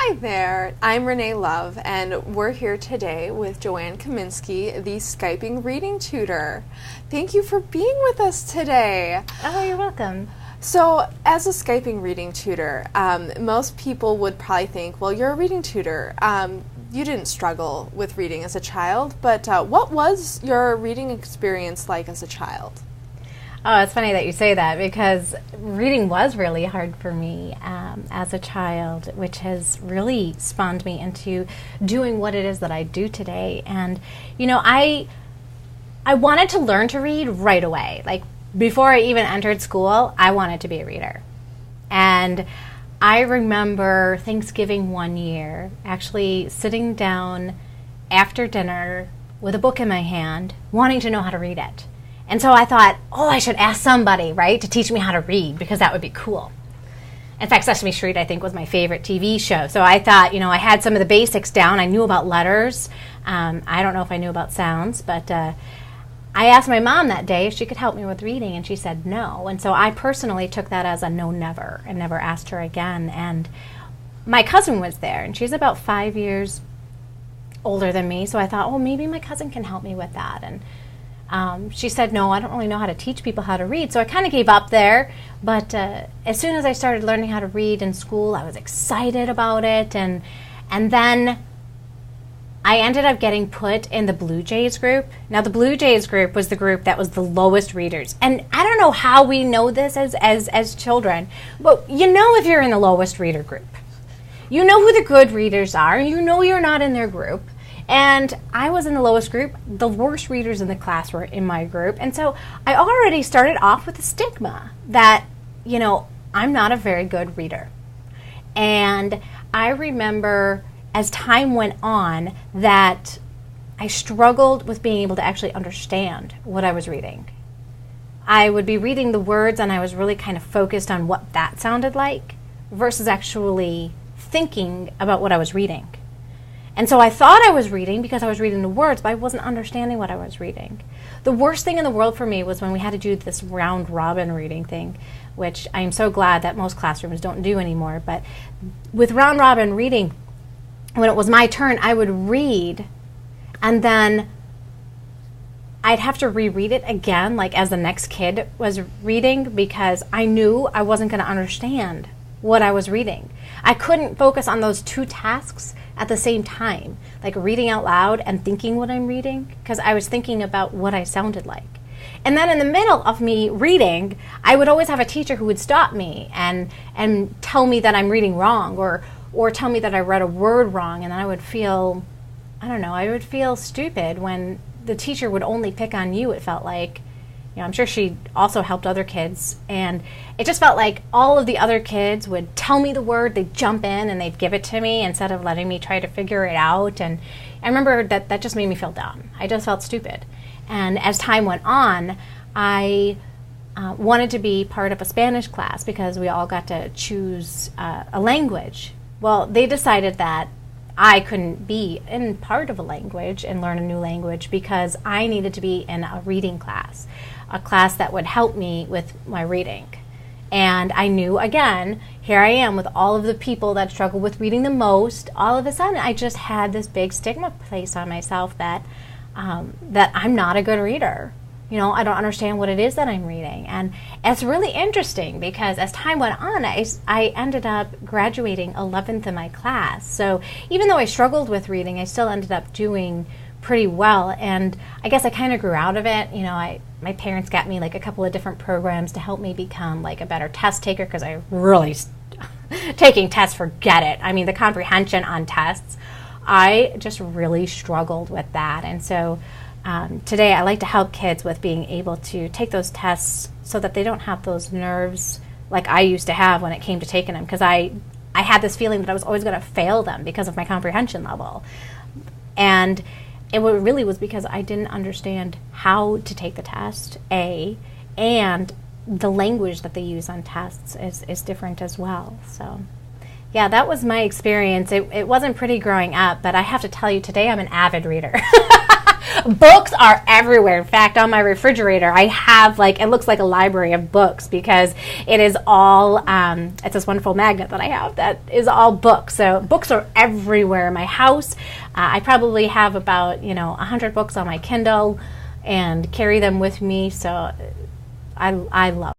Hi there, I'm Renee Love, and we're here today with Joanne Kaminski, the Skyping reading tutor. Thank you for being with us today. Oh, you're welcome. So, as a Skyping reading tutor, most people would probably think, well, you're a reading tutor. You didn't struggle with reading as a child, but what was your reading experience like as a child? Oh, it's funny that you say that because reading was really hard for me as a child, which has really spawned me into doing what it is that I do today. And, you know, I wanted to learn to read right away. Like, before I even entered school, I wanted to be a reader. And I remember Thanksgiving one year, actually sitting down after dinner with a book in my hand, wanting to know how to read it. And so I thought, I should ask somebody, right, to teach me how to read, because that would be cool. In fact, Sesame Street, I think, was my favorite TV show. So I thought, I had some of the basics down. I knew about letters. I don't know if I knew about sounds, but I asked my mom that day if she could help me with reading, and she said no. And so I personally took that as a no, never, and never asked her again. And my cousin was there, and she's about 5 years older than me. So I thought, maybe my cousin can help me with that. And she said, no, I don't really know how to teach people how to read. So I kind of gave up there. But as soon as I started learning how to read in school, I was excited about it. And then I ended up getting put in the Blue Jays group. Now, the Blue Jays group was the group that was the lowest readers. And I don't know how we know this as children, but if you're in the lowest reader group. You know who the good readers are. You know you're not in their group. And I was in the lowest group. The worst readers in the class were in my group. And so I already started off with a stigma that, I'm not a very good reader. And I remember as time went on that I struggled with being able to actually understand what I was reading. I would be reading the words and I was really kind of focused on what that sounded like versus actually thinking about what I was reading. And so I thought I was reading because I was reading the words, but I wasn't understanding what I was reading. The worst thing in the world for me was when we had to do this round robin reading thing, which I am so glad that most classrooms don't do anymore. But with round robin reading, when it was my turn, I would read, and then I'd have to reread it again, like as the next kid was reading, because I knew I wasn't going to understand what I was reading. I couldn't focus on those two tasks at the same time, like reading out loud and thinking what I'm reading, because I was thinking about what I sounded like. And then in the middle of me reading, I would always have a teacher who would stop me and tell me that I'm reading wrong, or tell me that I read a word wrong, and then I would feel, I would feel stupid when the teacher would only pick on you, it felt like. I'm sure she also helped other kids, and it just felt like all of the other kids would tell me the word, they'd jump in and they'd give it to me instead of letting me try to figure it out. And I remember that just made me feel dumb. I just felt stupid. And as time went on, I wanted to be part of a Spanish class because we all got to choose a language. Well, they decided that I couldn't be in part of a language and learn a new language because I needed to be in a reading class, a class that would help me with my reading. And I knew, again, here I am with all of the people that struggle with reading the most. All of a sudden, I just had this big stigma placed on myself that I'm not a good reader. I don't understand what it is that I'm reading. And it's really interesting because as time went on, I ended up graduating 11th in my class. So even though I struggled with reading, I still ended up doing pretty well. And I guess I kind of grew out of it. My parents got me like a couple of different programs to help me become like a better test taker, because I really, taking tests, forget it. I mean, the comprehension on tests, I just really struggled with that. And so today I like to help kids with being able to take those tests so that they don't have those nerves like I used to have when it came to taking them, because I had this feeling that I was always going to fail them because of my comprehension level. And it really was because I didn't understand how to take the test, and the language that they use on tests is different as well. So yeah, that was my experience. It wasn't pretty growing up, but I have to tell you, today I'm an avid reader. Books are everywhere. In fact, on my refrigerator, I have it looks like a library of books because it is all, it's this wonderful magnet that I have that is all books. So books are everywhere in my house. I probably have about, 100 books on my Kindle and carry them with me. So I love